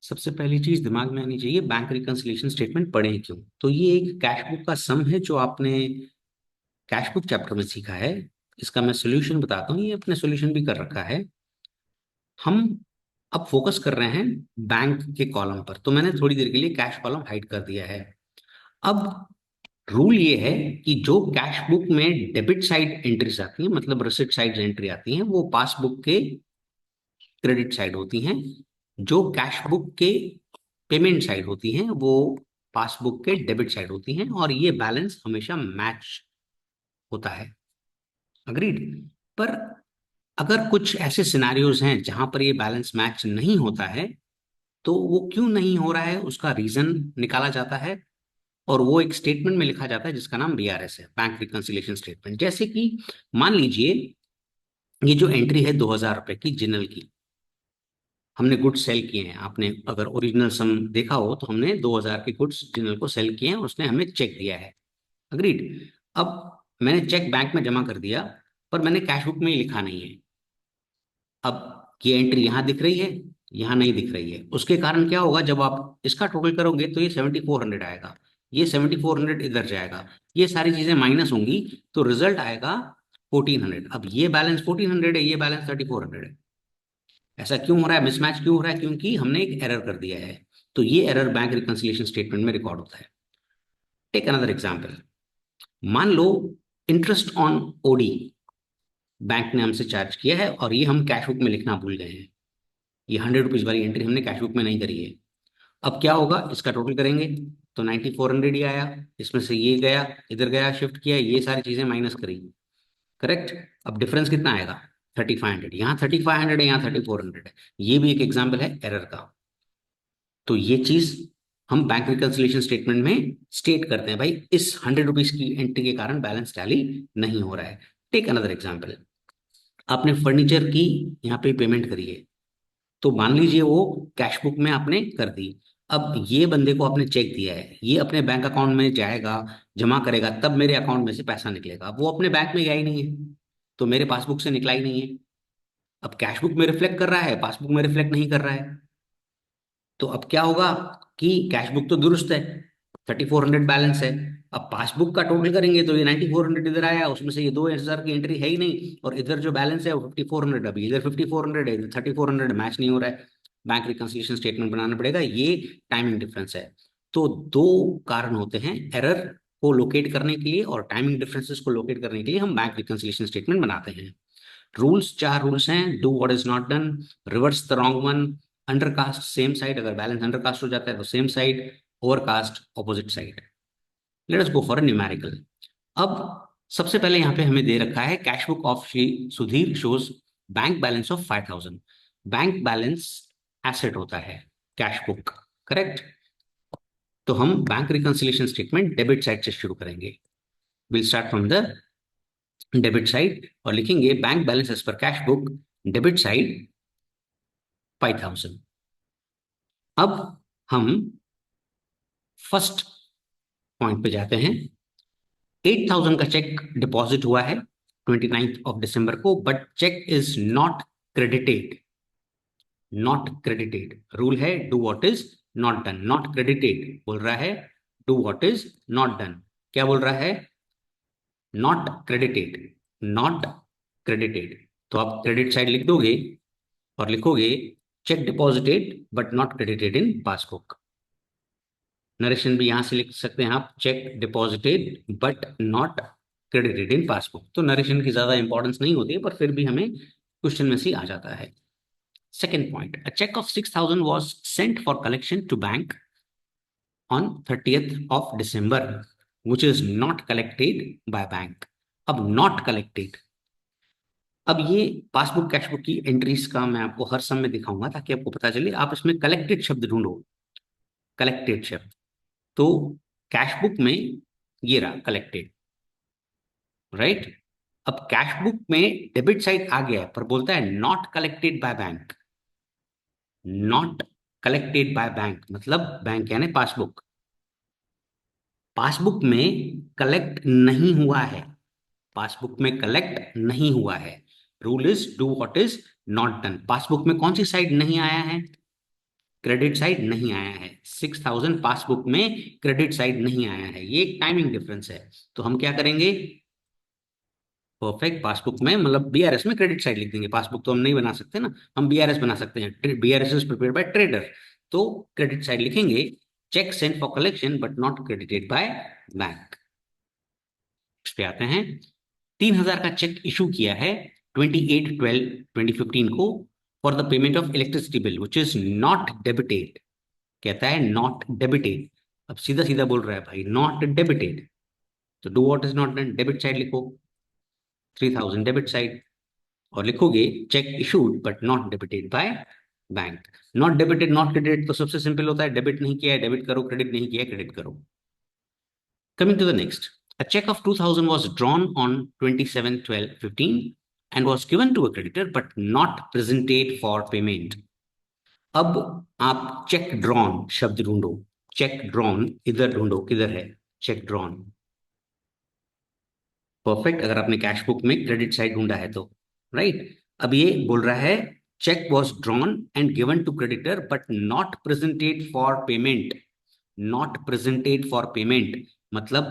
सबसे पहली चीज दिमाग में आनी चाहिए, बैंक रिकंसिलिएशन स्टेटमेंट पढ़ें क्यों। तो ये एक कैश बुक का सम है जो आपने कैश बुक चैप्टर में सीखा है। इसका मैं सोल्यूशन बताता हूँ, ये अपने सोल्यूशन भी कर रखा है। हम अब फोकस कर रहे हैं बैंक के कॉलम पर, तो मैंने थोड़ी देर के लिए कैश कॉलम हाइड कर दिया है। अब रूल ये है कि जो कैश बुक में डेबिट साइड एंट्रीज आती हैं, मतलब रिसिप्ट साइड एंट्री आती हैं, वो पासबुक के क्रेडिट साइड होती हैं। जो कैश बुक के पेमेंट साइड होती हैं वो पासबुक के डेबिट साइड होती हैं, और ये बैलेंस हमेशा मैच होता है। अग्रीड। पर अगर कुछ ऐसे सिनारियोज हैं जहां पर ये बैलेंस मैच नहीं होता है, तो वो क्यों नहीं हो रहा है उसका रीजन निकाला जाता है, और वो एक स्टेटमेंट में लिखा जाता है जिसका नाम बीआरएस है, बैंक रिकंसिलिएशन स्टेटमेंट। जैसे कि मान लीजिए ये जो एंट्री है 2000 रुपए की जिनल की, हमने गुड्स सेल किए हैं। आपने अगर ओरिजिनल सम देखा हो तो हमने 2000 के गुड्स जिनल को सेल किए हैं, उसने हमें चेक दिया है। अग्रीड। अब मैंने चेक बैंक में जमा कर दिया, पर मैंने कैश बुक में ही लिखा नहीं है। अब ये एंट्री यहाँ दिख रही है, यहाँ नहीं दिख रही है। उसके कारण क्या होगा, जब आप इसका टोटल करोगे तो ये 7400 आएगा, ये 7400 इधर जाएगा, ये सारी चीजें माइनस होंगी, तो रिजल्ट आएगा 1400। अब ये बैलेंस 1400 है, ये बैलेंस 3400 है। ऐसा क्यों हो रहा है, मिसमैच क्यों हो रहा है? क्योंकि हमने एक एरर कर दिया है। तो ये एरर बैंक रिकंसिलिएशन स्टेटमेंट में रिकॉर्ड होता है। Take another example. मान लो इंटरेस्ट ऑन ओडी बैंक ने हमसे चार्ज किया है, और ये हम कैश बुक में लिखना भूल गए हैं। ये 100 रुपीज वाली एंट्री हमने कैश बुक में नहीं करी है। अब क्या होगा, इसका टोटल करेंगे तो 9400 ही आया। इसमें से ये गया, इधर गया, शिफ्ट किया, ये सारी चीजें माइनस करी। करेक्ट। अब डिफरेंस कितना आएगा? 3500। यहाँ 3500 है, यहाँ 3400 है। ये भी एक एग्जाम्पल है एरर का। तो ये चीज हम बैंक रिकंसिलिएशन स्टेटमेंट में स्टेट करते हैं, भाई इस 100 रुपीज की एंट्री के कारण बैलेंस टैली नहीं हो रहा है। Take another example. आपने फर्नीचर की यहाँ पे पेमेंट करी है, तो मान लीजिए वो कैश बुक में आपने कर दी। अब ये बंदे को आपने चेक दिया है, ये अपने बैंक अकाउंट में जाएगा, जमा करेगा, तब मेरे अकाउंट में से पैसा निकलेगा। अब वो अपने बैंक में गया ही नहीं है, तो मेरे पासबुक से निकला ही नहीं है। अब कैश बुक में रिफ्लेक्ट कर रहा है, पासबुक में रिफ्लेक्ट नहीं कर रहा है। तो अब क्या होगा कि कैश बुक तो दुरुस्त है, 3400 बैलेंस है। अब पासबुक का टोटल करेंगे तो ये 9400 इधर आया, उसमें से ये 2000 की एंट्री है ही नहीं, और इधर जो बैलेंस है वो 5400। अभी इधर 5400 है, इधर 3400, मैच नहीं हो रहा है। बैंक रिकंसिलिएशन स्टेटमेंट बनाना पड़ेगा, ये टाइमिंग डिफरेंस है। तो दो कारण होते हैं एरर को लोकेट करने के लिए, और टाइमिंग डिफरेंसेस को लोकेट करने के लिए हम बैंक रिकंसिलिएशन स्टेटमेंट बनाते हैं। रूल्स, चार रूल्स हैं। Do what is not done, reverse the wrong one, undercast same side, अगर बैलेंस अंडरकास्ट हो जाता है तो same side, overcast opposite side. Let us go for a numerical. अब सबसे पहले यहाँ पे हमें दे रखा है cash book of Shri Sudhir shows bank balance of 5000। Bank balance asset होता है, कैश बुक। करेक्ट। तो हम bank reconciliation statement debit side से शुरू करेंगे। Will start from the debit side और लिखेंगे bank balance as per cash book, debit side 5000। अब हम फर्स्ट पॉइंट पे जाते हैं। 8000 का चेक डिपॉजिट हुआ है 29 दिसंबर को, but cheque is not credited. Not credited rule है, do what is not done. Not credited बोल रहा है, do what is not done. क्या बोल रहा है? Not credited, not credited. तो आप क्रेडिट साइड लिख दोगे और लिखोगे cheque deposited but not credited in passbook. Narration भी यहां से लिख सकते हैं आप, cheque deposited but not credited in passbook. तो नरेशन की ज्यादा इंपॉर्टेंस नहीं होती है, पर फिर भी हमें क्वेश्चन में से आ जाता है। Second point, uh cheque of 6000 was sent for collection to bank on 30th of December, which is not collected by bank. अब नॉट कलेक्टेड, अब ये पासबुक कैश बुक की एंट्रीज का मैं आपको हर समय दिखाऊंगा ताकि आपको पता चले। आप इसमें कलेक्टेड शब्द ढूंढो, कलेक्टेड शब्द। तो कैश बुक में ये रहा कलेक्टेड, राइट। अब कैश बुक में डेबिट साइड आ गया है, पर बोलता है not collected by bank. Not collected by bank मतलब बैंक यानी पासबुक। पासबुक में कलेक्ट नहीं हुआ है, पासबुक में कलेक्ट नहीं हुआ है। Rule is do what is not done. Passbook में कौन सी साइड नहीं आया है? क्रेडिट साइड नहीं आया है, 6000 पासबुक में क्रेडिट साइड नहीं आया है, ये एक टाइमिंग डिफरेंस है। तो हम क्या करेंगे, परफेक्ट, पासबुक में मतलब बीआरएस में क्रेडिट साइड लिख देंगे। पासबुक तो हम नहीं बना सकते ना, हम बीआरएस बना सकते हैं, BRS is prepared by trader. तो क्रेडिट साइड लिखेंगे, cheque sent for collection but not credited by bank. इस पे आते हैं, 3000 का चेक इशू किया है 28/12/2015 को for the payment of electricity bill which is not debited. कहता है नॉट डेबिटेड, अब सीधा सीधा बोल रहा है भाई नॉट डेबिटेड, तो do what is not done, debit side लिखो, 3000 डेबिट साइड, और लिखोगे check issued but not debited by bank. Not debited not credit तो सबसे सिंपल होता है, डेबिट नहीं किया है डेबिट करो, क्रेडिट नहीं किया है क्रेडिट करो। Coming to the next, a check of 2000 was drawn on 27/12/15 and was given to a creditor but not presented for payment. अब आप चेक ड्रॉन शब्द ढूंढो, चेक ड्रॉन इधर ढूंढो, किधर है चेक ड्रॉन। परफेक्ट, अगर आपने कैश बुक में क्रेडिट साइड ढूंढा है तो राइट। अब ये बोल रहा है cheque was drawn and given to creditor but not presented for payment. Not presented for payment मतलब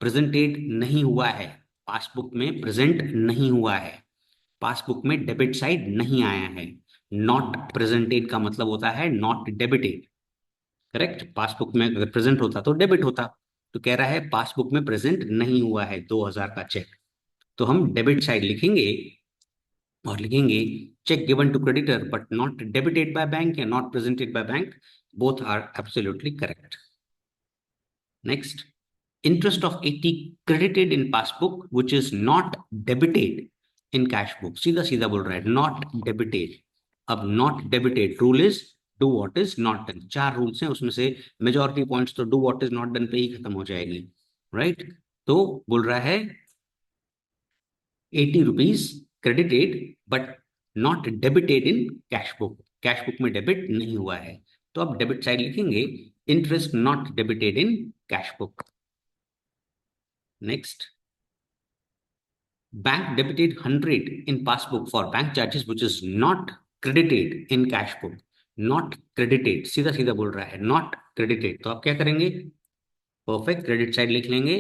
प्रेजेंटेड नहीं हुआ है, पासबुक में प्रेजेंट नहीं हुआ है, पासबुक में डेबिट साइड नहीं आया है। नॉट प्रेजेंटेड का मतलब होता है नॉट डेबिटेड, करेक्ट। पासबुक में अगर प्रेजेंट होता तो डेबिट होता, तो कह रहा है पासबुक में प्रेजेंट नहीं हुआ है 2000 का चेक, तो हम डेबिट साइड लिखेंगे और लिखेंगे cheque given to creditor but not debited by bank या not presented by bank, both are absolutely correct. Next, interest of 80 credited in passbook which is not debited in cash book। सीधा सीधा बोल रहा है not debited। अब not debited rule is do what is not done। चार rules हैं, उसमें से मेजॉरिटी पॉइंट्स तो do what is not done पे ही खत्म हो जाएगी, राइट right? तो बोल रहा है 80 rupees credited but not debited in cash book, cash book में डेबिट नहीं हुआ है, तो अब डेबिट साइड लिखेंगे interest not debited in cash book. Next, bank debited 100 in passbook for bank charges which is not credited in cash book। not credited सीधा सीधा बोल रहा है not credited, तो आप क्या करेंगे, परफेक्ट, क्रेडिट साइड लिख लेंगे,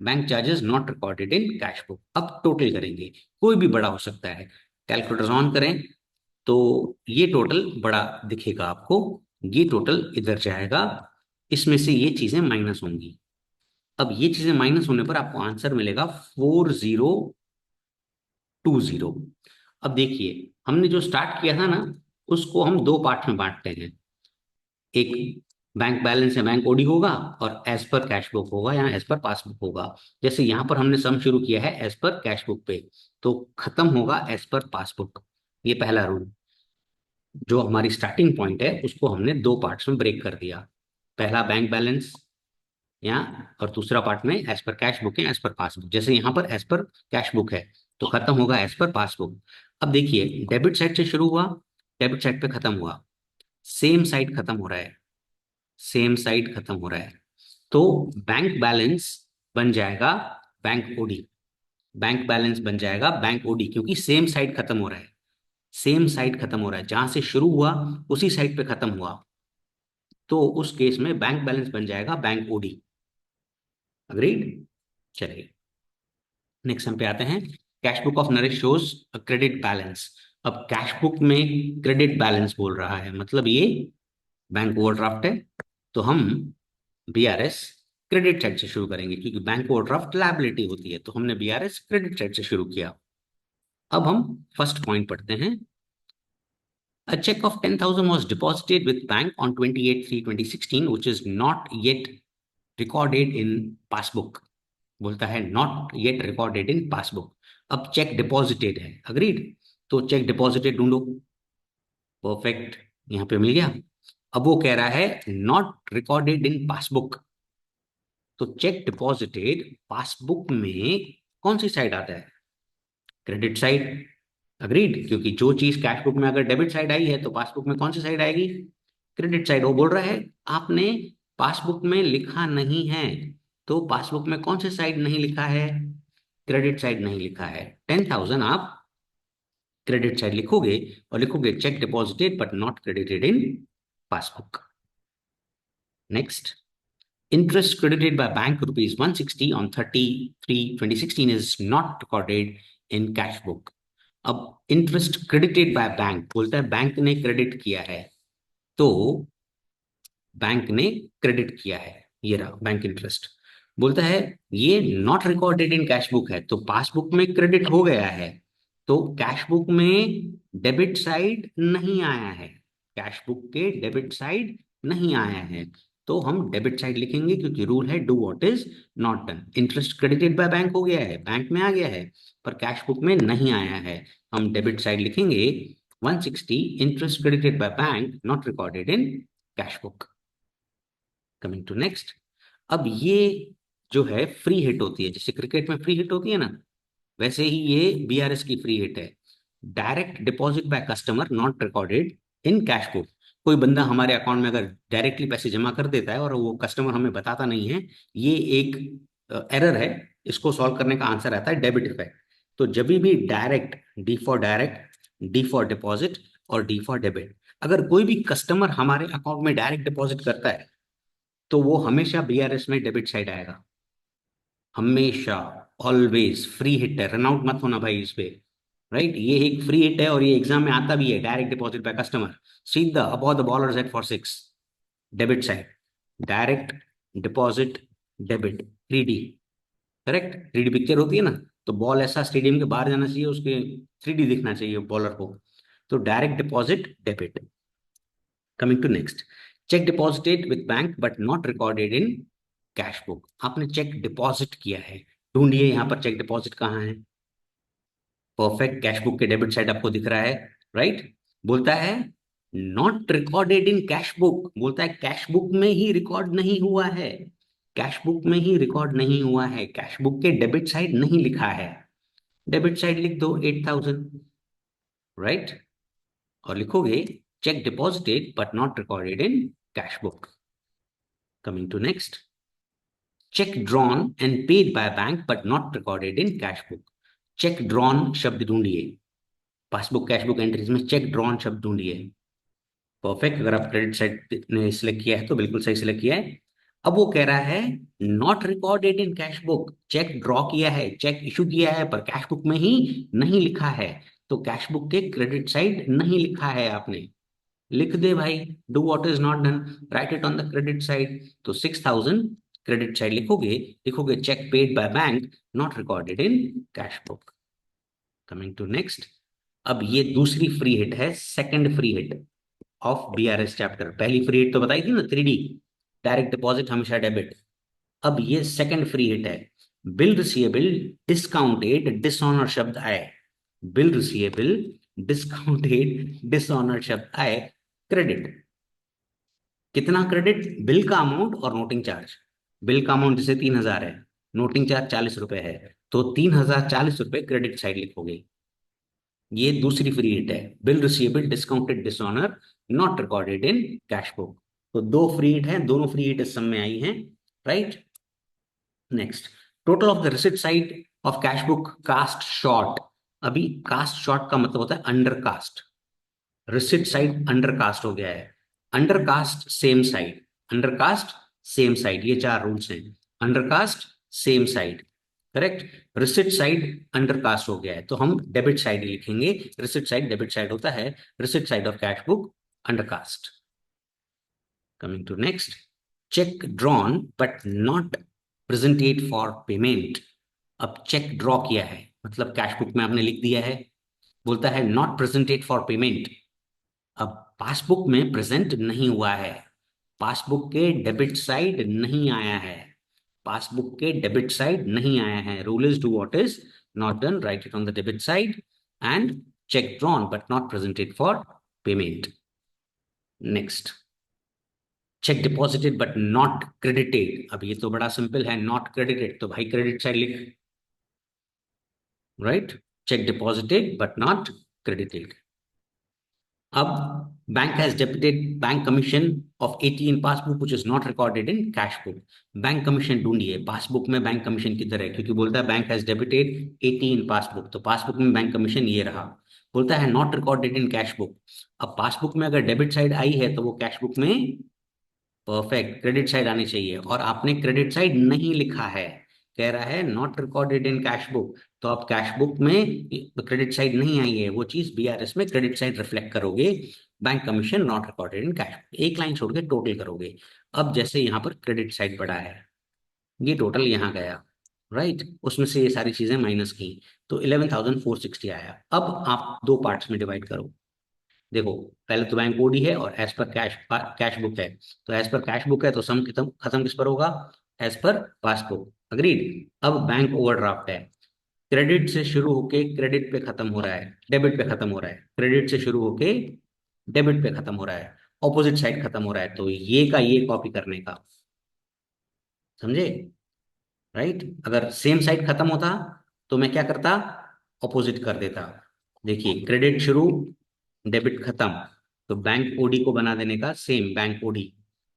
bank charges not recorded in cash book. अब टोटल करेंगे, कोई भी बड़ा हो सकता है, कैलकुलेटर ऑन करें तो ये टोटल बड़ा दिखेगा आपको, ये टोटल इधर जाएगा, इसमें से ये चीजें माइनस होंगी। अब ये चीजें माइनस होने पर आपको आंसर मिलेगा 4020। अब देखिए हमने जो स्टार्ट किया था ना, उसको हम दो पार्ट में बांटते हैं, एक बैंक बैलेंस है बैंक ओडी होगा और एज पर कैश बुक होगा या एज पर पासबुक होगा। जैसे यहाँ पर हमने सम शुरू किया है एज पर कैश बुक पे, तो खत्म होगा एज पर पासबुक। ये पहला रूल, जो हमारी स्टार्टिंग पॉइंट है उसको हमने दो पार्ट्स में ब्रेक कर दिया, पहला बैंक बैलेंस यहाँ और दूसरा पार्ट में एज पर कैश बुक है एज पर पासबुक। जैसे यहाँ पर एज पर कैश बुक है तो खत्म होगा एज पर पासबुक। अब देखिए डेबिट साइड से शुरू हुआ, डेबिट साइड पे खत्म हुआ, सेम साइड खत्म हो रहा है, सेम साइड खत्म हो रहा है, तो बैंक बैलेंस बन जाएगा बैंक ओडी, बैंक बैलेंस बन जाएगा बैंक ओडी, क्योंकि सेम साइड खत्म हो रहा है, सेम साइड खत्म हो रहा है, जहां से शुरू हुआ उसी साइड पे खत्म हुआ, तो उस केस में बैंक बैलेंस बन जाएगा बैंक ओडी। अग्रीड, चलिए नेक्स्ट हम पे आते हैं, cash book of Naresh shows credit balance. अब कैश बुक में क्रेडिट बैलेंस बोल रहा है, मतलब ये बैंक ओवरड्राफ्ट है, तो हम बीआरएस क्रेडिट साइड से शुरू करेंगे, क्योंकि बैंक ओवरड्राफ्ट लायबिलिटी होती है, तो हमने बीआरएस क्रेडिट साइड से शुरू किया। अब हम फर्स्ट पॉइंट पढ़ते हैं, a check of 10,000 was deposited with bank on 28/3/2016 which is not yet recorded in passbook। बोलता है not yet recorded in passbook. अब चेक डिपॉजिटेड है, अग्रीड, तो चेक डिपॉजिटेड ढूंढो, परफेक्ट, यहां पे मिल गया। अब वो कह रहा है नॉट रिकॉर्डेड इन पासबुक, तो चेक डिपॉजिटेड पासबुक में कौन सी साइड आता है, क्रेडिट साइड, अग्रीड, क्योंकि जो चीज कैश बुक में अगर डेबिट साइड आई है तो पासबुक में कौन सी साइड आएगी, क्रेडिट साइड। वो बोल रहा है आपने पासबुक में लिखा नहीं है, तो पासबुक में कौन सी साइड नहीं लिखा है, क्रेडिट साइड नहीं लिखा है। 10,000 आप क्रेडिट साइड लिखोगे और लिखोगे cheque deposited but not credited in passbook. Next, interest credited by bank rupees 160 on 30/3/2016 is not recorded in cash book। अब इंटरेस्ट क्रेडिटेड बाय बैंक बोलता है बैंक ने क्रेडिट किया है, तो बैंक ने क्रेडिट किया है, ये रहा बैंक इंटरेस्ट। बोलता है ये not recorded in cash book है, तो पासबुक में क्रेडिट हो गया है, तो कैश बुक में डेबिट साइड नहीं आया है, कैश बुक के डेबिट साइड नहीं आया है, तो हम डेबिट साइड लिखेंगे क्योंकि रूल है do what is not done. Interest credited by bank हो गया है, बैंक में आ गया है, पर कैश बुक में नहीं आया है, हम डेबिट साइड लिखेंगे 160 interest credited by bank not recorded in cash book. Coming to next, अब ये जो है फ्री हिट होती है, जैसे क्रिकेट में फ्री हिट होती है ना, वैसे ही ये बीआरएस की फ्री हिट है। Direct deposit by customer not recorded in cash book. कोई बंदा हमारे अकाउंट में अगर डायरेक्टली पैसे जमा कर देता है और वो कस्टमर हमें बताता नहीं है, ये एक एरर है, इसको सॉल्व करने का आंसर आता है डेबिट इफेक्ट। तो जब भी direct, D for direct, D for deposit और डी फॉर डेबिट, अगर कोई भी कस्टमर हमारे अकाउंट में डायरेक्ट डिपॉजिट करता है तो वो हमेशा बीआरएस में डेबिट साइड आएगा, हमेशा, ऑलवेज। फ्री हिट है, रन आउट मत होना भाई इस पे, राइट। ये एक फ्री हिट है और ये एग्जाम में आता भी है, डायरेक्ट डिपॉजिट बाय कस्टमर, सीधा about the bowler at four 6, debit side, direct deposit debit, 3D, correct. 3D picture होती है ना, तो बॉल ऐसा स्टेडियम के बाहर जाना चाहिए, उसके 3D दिखना चाहिए बॉलर को, तो direct deposit debit. Coming to next, cheque deposited with bank but not recorded in cash book. आपने चेक डिपॉजिट किया है, ढूंढिए यहाँ पर चेक डिपॉजिट कहाँ है। परफेक्ट, कैश बुक के डेबिट साइड आपको दिख रहा है, राइट। बोलता है not recorded in cash book, बोलता है कैश बुक में ही रिकॉर्ड नहीं हुआ है, कैश बुक में ही रिकॉर्ड नहीं हुआ है, कैश बुक के डेबिट साइड नहीं लिखा है। डेबिट साइड लिख दो 8000, राइट, और लिखोगे cheque deposited but not recorded in cash book. Coming to next, cheque drawn and paid by bank but not recorded in cash book. Cheque drawn शब्द ढूंढिए, पासबुक कैश बुक एंट्रीज में cheque drawn शब्द ढूंढिए। Perfect, अगर आप credit side ने select किया है तो बिल्कुल सही सिलेक्ट किया है। अब वो कह रहा है not recorded in cash book, cheque draw किया है, चेक इशू किया है, पर कैश बुक में ही नहीं लिखा है, तो कैश बुक के क्रेडिट साइड नहीं लिखा है आपने, लिख दे भाई, do what is not done, write it on the credit side. तो 6000 क्रेडिट साइड लिखोगे, लिखोगे cheque paid by bank not recorded in cash book. Coming to next, अब ये दूसरी फ्री हिट है, second free hit of BRS chapter. पहली free hit तो बताई थी ना 3D, डायरेक्ट डिपॉजिट हमेशा डेबिट। अब ये सेकंड फ्री हिट है, बिल रिसीवेबल डिस्काउंटेड डिसऑनर शब्द आए, बिल रिसीवेबल डिस्काउंटेड डिसऑनर शब्द आए, क्रेडिट। कितना क्रेडिट, बिल का अमाउंट और नोटिंग चार्ज। बिल का अमाउंट जैसे 3000 है, नोटिंग चार्ज 40 रुपए है, तो 3040 रुपए क्रेडिट साइड लिखोगे। ये दूसरी फ्री हिट है, bill receivable discounted dishonour not recorded in cash book. तो दो फ्री हिट है, दोनों फ्री हिट इस सम में आई हैं, right. Next, total of the receipt side of cash book cast short. अभी कास्ट शॉर्ट का मतलब होता है under cast, receipt side under cast हो गया है, under cast same side, under cast same side, ये चार रूल्स हैं, under cast same side, correct. Receipt side under cast हो गया है, तो हम डेबिट साइड लिखेंगे, रिसिप्ट साइड डेबिट साइड होता है, receipt side of cash book under cast. Coming to next, cheque drawn but not presented for payment. अब cheque draw किया है मतलब कैश बुक में आपने लिख दिया है, बोलता है नॉट प्रेजेंटेड फॉर पेमेंट। अब पासबुक में प्रेजेंट नहीं हुआ है, पासबुक के डेबिट साइड नहीं आया है, पासबुक के डेबिट साइड नहीं आया है, rule is do what is not done, write it on the debit side, and check drawn but not presented for payment. Next, cheque deposited but not credited. अब ये तो बड़ा सिंपल है, not credited, तो भाई क्रेडिट साइड लिख, right, cheque deposited but not credited. अब bank has debited bank commission of 80 in passbook which is not recorded in cash book. Bank commission ढूंढिए, पासबुक में बैंक कमीशन किधर है, क्योंकि बोलता है bank has debited 80 in passbook, तो passbook में बैंक कमीशन ये रहा, बोलता है not recorded in cash book. अब पासबुक में अगर डेबिट साइड आई है तो वो कैश बुक में परफेक्ट क्रेडिट साइड आनी चाहिए, और आपने क्रेडिट साइड नहीं लिखा है, कह रहा है not recorded in cash book, तो आप कैश बुक में क्रेडिट साइड नहीं आई है, वो चीज बीआरएस में क्रेडिट साइड रिफ्लेक्ट करोगे। Bank commission not recorded in cash book, एक लाइन छोड़ के टोटल करोगे। अब जैसे यहाँ पर क्रेडिट साइड बढ़ा है, ये टोटल यहाँ गया, राइट, उसमें से ये सारी चीजें माइनस की, तो 11,460 आया। अब आप दो पार्ट्स में डिवाइड करो। देखो, पहले तो बैंक ओडी है और as per cash cash book है, तो एज पर कैश बुक है तो सम खत्म खत्म किस पर होगा, एज पर पासबुक, अग्रीड। अब बैंक ओवरड्राफ्ट है, क्रेडिट से शुरू होके क्रेडिट पे खत्म हो रहा है, डेबिट पे खत्म हो रहा है, क्रेडिट से शुरू होके डेबिट पे खत्म हो रहा है, ऑपोजिट साइड खत्म हो रहा है, तो ये का ये कॉपी करने का, समझे, राइट। अगर सेम साइड खत्म होता तो मैं क्या करता, ऑपोजिट कर देता। देखिए, क्रेडिट शुरू, डेबिट खत्म, तो बैंक ओडी को बना देने का सेम बैंक ओडी,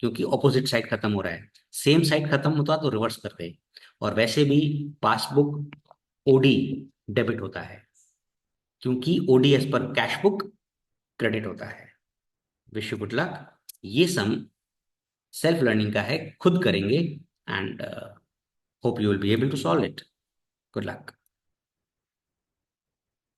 क्योंकि ऑपोजिट साइड खत्म हो रहा है। सेम साइड खत्म होता तो रिवर्स करते, और वैसे भी पासबुक ओडी डेबिट होता है, क्योंकि OD as per cash book credit होता है। Wish you good luck. ये सम सेल्फ लर्निंग का है, खुद करेंगे, and hope you will be able to solve it. Good luck.